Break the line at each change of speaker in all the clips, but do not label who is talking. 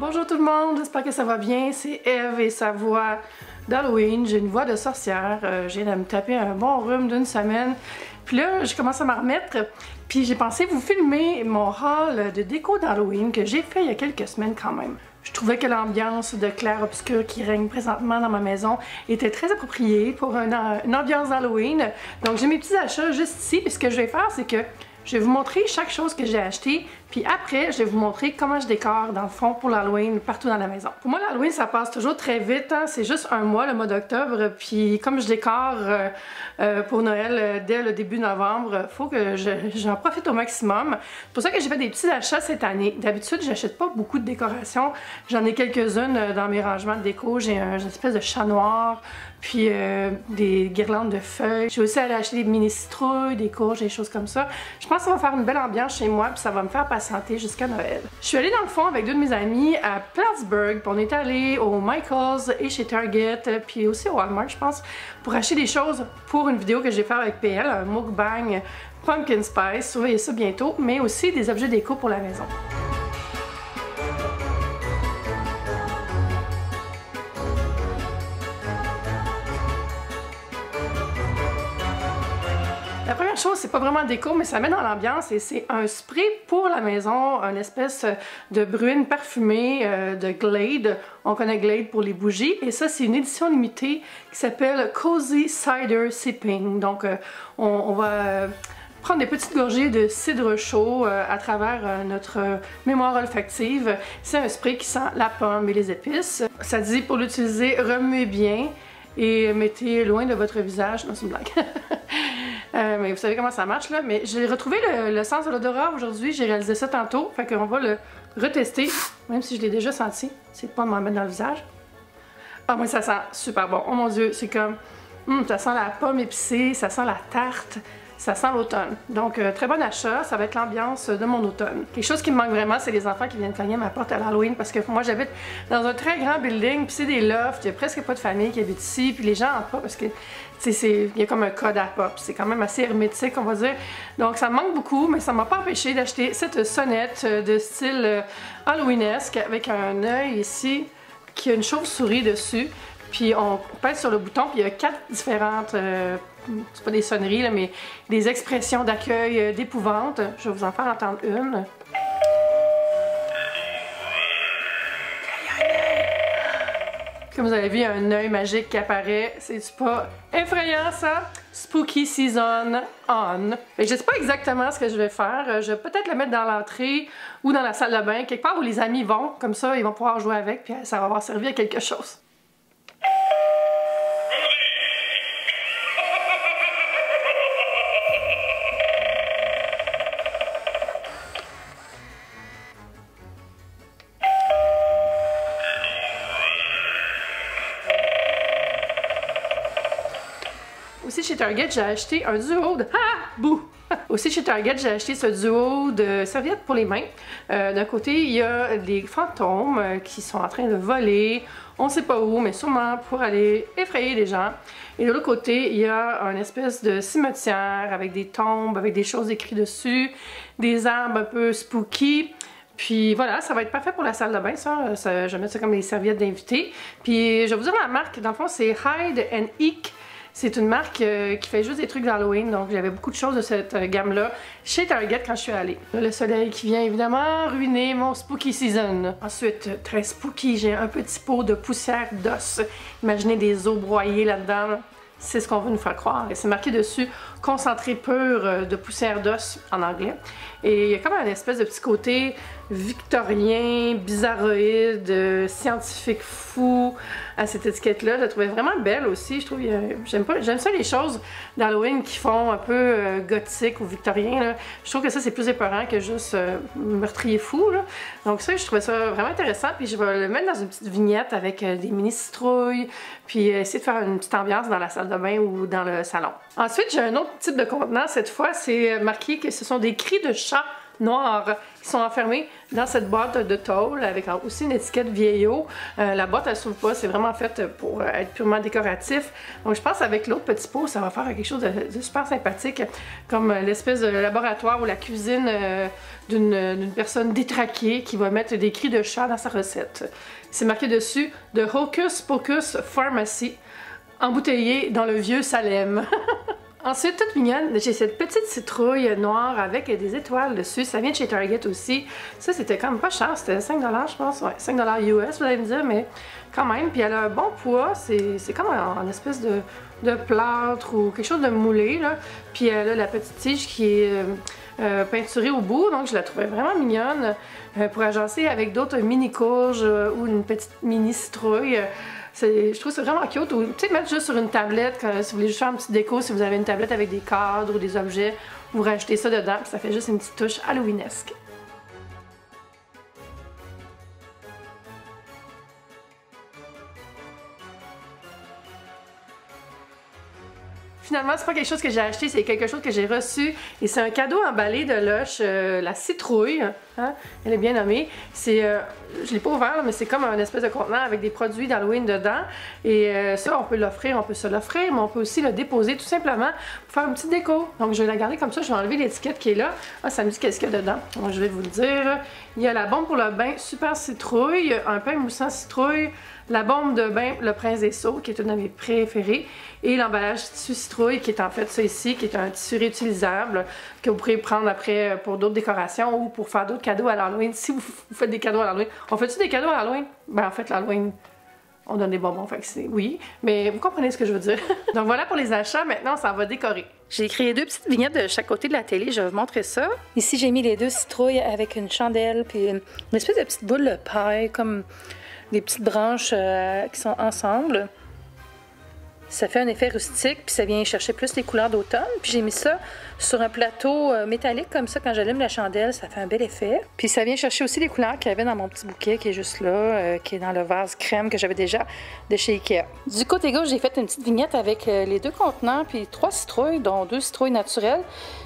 Bonjour tout le monde, j'espère que ça va bien. C'est Eve et sa voix d'Halloween. J'ai une voix de sorcière. J'ai de me taper un bon rhume d'une semaine. Puis là, je commence à m'en remettre. Puis j'ai pensé vous filmer mon haul de déco d'Halloween que j'ai fait il y a quelques semaines quand même. Je trouvais que l'ambiance de clair-obscur qui règne présentement dans ma maison était très appropriée pour une ambiance d'Halloween. Donc j'ai mes petits achats juste ici. Puis ce que je vais faire, c'est que je vais vous montrer chaque chose que j'ai acheté, puis après, je vais vous montrer comment je décore dans le fond pour l'Halloween partout dans la maison. Pour moi, l'Halloween, ça passe toujours très vite, hein? C'est juste un mois, le mois d'octobre, puis comme je décore pour Noël dès le début novembre, il faut que j'en profite au maximum. C'est pour ça que j'ai fait des petits achats cette année. D'habitude, j'achète pas beaucoup de décorations. J'en ai quelques-unes dans mes rangements de déco. J'ai une espèce de chat noir, puis des guirlandes de feuilles. J'ai aussi allé acheter des mini citrouilles, des courges, des choses comme ça. Je pense que ça va faire une belle ambiance chez moi, puis ça va me faire patienter jusqu'à Noël. Je suis allée dans le fond avec deux de mes amis à Plattsburgh, puis on est allé au Michaels et chez Target, puis aussi au Walmart, je pense, pour acheter des choses pour une vidéo que je vais faire avec PL, un mukbang pumpkin spice. Surveillez ça bientôt, mais aussi des objets déco pour la maison. La première chose, c'est pas vraiment déco, mais ça met dans l'ambiance et c'est un spray pour la maison, une espèce de bruine parfumée de Glade. On connaît Glade pour les bougies et ça, c'est une édition limitée qui s'appelle Cozy Cider Sipping. Donc, on va prendre des petites gorgées de cidre chaud à travers notre mémoire olfactive. C'est un spray qui sent la pomme et les épices. Ça dit pour l'utiliser, remuez bien et mettez loin de votre visage. Non, c'est une blague. Mais vous savez comment ça marche là. Mais j'ai retrouvé le sens de l'odorat aujourd'hui. J'ai réalisé ça tantôt. Fait qu'on va le retester. Même si je l'ai déjà senti. C'est pas de m'en mettre dans le visage. Ah, moi ça sent super bon. Oh mon dieu, c'est comme... ça sent la pomme épicée, ça sent la tarte. Ça sent l'automne. Donc, très bon achat. Ça va être l'ambiance de mon automne. Quelque chose qui me manque vraiment, c'est les enfants qui viennent cogner à ma porte à l'Halloween parce que moi, j'habite dans un très grand building, puis c'est des lofts. Il y a presque pas de famille qui habite ici, puis les gens entrent pas parce que, tu sais, il y a comme un code à pas. C'est quand même assez hermétique, on va dire. Donc, ça me manque beaucoup, mais ça m'a pas empêché d'acheter cette sonnette de style Halloweenesque avec un œil ici qui a une chauve-souris dessus. Puis on pèse sur le bouton, puis il y a 4 différentes, c'est pas des sonneries, là, mais des expressions d'accueil d'épouvante. Je vais vous en faire entendre une. Comme vous avez vu, il y a un œil magique qui apparaît. C'est pas effrayant ça? Spooky Season On. Et je sais pas exactement ce que je vais faire. Je vais peut-être le mettre dans l'entrée ou dans la salle de bain, quelque part où les amis vont. Comme ça, ils vont pouvoir jouer avec, puis ça va avoir servi à quelque chose. Aussi chez Target, j'ai acheté un duo de... Ah! Bouh! Aussi chez Target, j'ai acheté ce duo de serviettes pour les mains. D'un côté, il y a des fantômes qui sont en train de voler. On sait pas où, mais sûrement pour aller effrayer les gens. Et de l'autre côté, il y a une espèce de cimetière avec des tombes, avec des choses écrites dessus, des arbres un peu spooky. Puis voilà, ça va être parfait pour la salle de bain, ça. Je vais mettre ça comme des serviettes d'invités. Puis je vais vous dire la marque, dans le fond, c'est Hide and Eek. C'est une marque qui fait juste des trucs d'Halloween, donc j'avais beaucoup de choses de cette gamme-là chez Target quand je suis allée. Le soleil qui vient évidemment ruiner mon spooky season. Ensuite, très spooky, j'ai un petit pot de poussière d'os. Imaginez des os broyés là-dedans. C'est ce qu'on veut nous faire croire. C'est marqué dessus « Concentré pur de poussière d'os » en anglais. Et il y a comme un espèce de petit côté victorien, bizarroïde, scientifique fou à cette étiquette-là. Je la trouvais vraiment belle aussi. Je trouve, j'aime ça les choses d'Halloween qui font un peu gothique ou victorien, là. Je trouve que ça c'est plus épeurant que juste meurtrier fou, là. Donc ça, je trouvais ça vraiment intéressant. Puis je vais le mettre dans une petite vignette avec des mini citrouilles, puis essayer de faire une petite ambiance dans la salle de bain ou dans le salon. Ensuite, j'ai un autre type de contenant. Cette fois, c'est marqué que ce sont des cris de chat noirs qui sont enfermés dans cette boîte de tôle avec aussi une étiquette vieillot. La boîte, elle s'ouvre pas, c'est vraiment fait pour être purement décoratif. Donc je pense avec l'autre petit pot, ça va faire quelque chose de super sympathique, comme l'espèce de laboratoire ou la cuisine d'une personne détraquée qui va mettre des cris de chat dans sa recette. C'est marqué dessus « The Hocus Pocus Pharmacy », embouteillé dans le vieux Salem. Ensuite, toute mignonne, j'ai cette petite citrouille noire avec des étoiles dessus. Ça vient de chez Target aussi. Ça, c'était quand même pas cher. C'était 5$ je pense. Ouais, 5$ US, vous allez me dire, mais quand même. Puis elle a un bon poids. C'est comme en espèce de plâtre ou quelque chose de moulé, là. Puis elle a la petite tige qui est peinturée au bout. Donc, je la trouvais vraiment mignonne pour agencer avec d'autres mini-courges ou une petite mini-citrouille. Je trouve ça vraiment cute. Ou mettre juste sur une tablette, si vous voulez juste faire une petite déco, si vous avez une tablette avec des cadres ou des objets, vous rajoutez ça dedans, puis ça fait juste une petite touche halloweenesque. Finalement, c'est pas quelque chose que j'ai acheté, c'est quelque chose que j'ai reçu. Et c'est un cadeau emballé de Lush, la citrouille. Hein? Elle est bien nommée. Je l'ai pas ouvert, mais c'est comme un espèce de contenant avec des produits d'Halloween dedans. Et ça, on peut l'offrir, on peut se l'offrir, mais on peut aussi le déposer tout simplement pour faire une petite déco. Donc, je vais la garder comme ça. Je vais enlever l'étiquette qui est là. Ah, ça me dit qu'est-ce qu'il y a dedans. Donc, je vais vous le dire. Il y a la bombe pour le bain Super Citrouille, un pain moussant citrouille, la bombe de bain Le Prince des Sauts, qui est une de mes préférées, et l'emballage tissu citrouille, qui est en fait ça ici, qui est un tissu réutilisable que vous pourrez prendre après pour d'autres décorations ou pour faire d'autres cadeaux à l'Halloween. Si vous faites des cadeaux à l'Halloween, on fait-tu des cadeaux à l'Halloween? Ben en fait, l'Halloween, on donne des bonbons, fait que c'est oui, mais vous comprenez ce que je veux dire. Donc voilà pour les achats, maintenant ça va décorer. J'ai créé deux petites vignettes de chaque côté de la télé, je vais vous montrer ça. Ici j'ai mis les deux citrouilles avec une chandelle puis une espèce de petite boule de paille, comme des petites branches qui sont ensemble. Ça fait un effet rustique, puis ça vient chercher plus les couleurs d'automne. Puis j'ai mis ça sur un plateau métallique comme ça, quand j'allume la chandelle, ça fait un bel effet. Puis ça vient chercher aussi les couleurs qu'il y avait dans mon petit bouquet, qui est juste là, qui est dans le vase crème que j'avais déjà de chez Ikea. Du côté gauche, j'ai fait une petite vignette avec les deux contenants, puis 3 citrouilles, dont 2 citrouilles naturelles.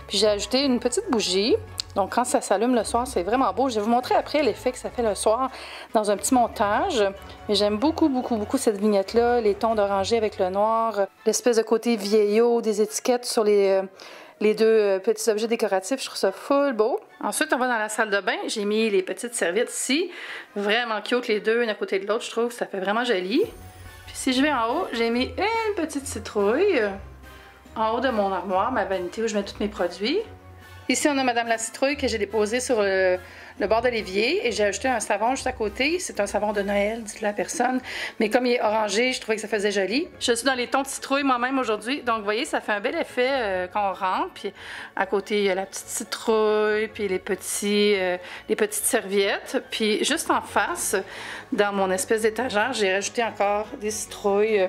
Puis j'ai ajouté une petite bougie. Donc, quand ça s'allume le soir, c'est vraiment beau. Je vais vous montrer après l'effet que ça fait le soir dans un petit montage. Mais j'aime beaucoup, beaucoup, beaucoup cette vignette-là. Les tons d'orangé avec le noir, l'espèce de côté vieillot, des étiquettes sur les deux petits objets décoratifs. Je trouve ça full beau. Ensuite, on va dans la salle de bain. J'ai mis les petites serviettes ici. Vraiment cute, les deux, une à côté de l'autre. Je trouve que ça fait vraiment joli. Puis si je vais en haut, j'ai mis une petite citrouille en haut de mon armoire, ma vanité où je mets tous mes produits. Ici, on a Madame la citrouille que j'ai déposée sur le bord de l'évier et j'ai ajouté un savon juste à côté. C'est un savon de Noël, dites-le à personne. Mais comme il est orangé, je trouvais que ça faisait joli. Je suis dans les tons de citrouille moi-même aujourd'hui. Donc, vous voyez, ça fait un bel effet quand on rentre. Puis à côté, il y a la petite citrouille, puis les petites serviettes. Puis juste en face, dans mon espèce d'étagère, j'ai rajouté encore des citrouilles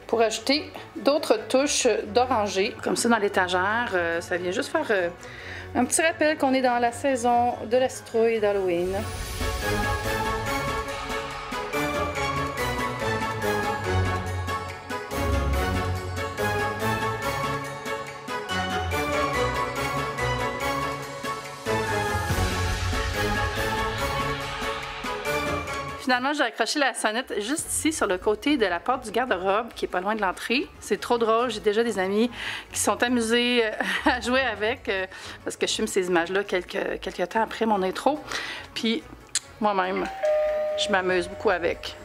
pour ajouter d'autres touches d'oranger. Comme ça, dans l'étagère, ça vient juste faire un petit rappel qu'on est dans la saison de la citrouille d'Halloween. Finalement, j'ai accroché la sonnette juste ici, sur le côté de la porte du garde-robe, qui est pas loin de l'entrée. C'est trop drôle, j'ai déjà des amis qui sont amusés à jouer avec, parce que je filme ces images-là quelques temps après mon intro. Puis moi-même, je m'amuse beaucoup avec.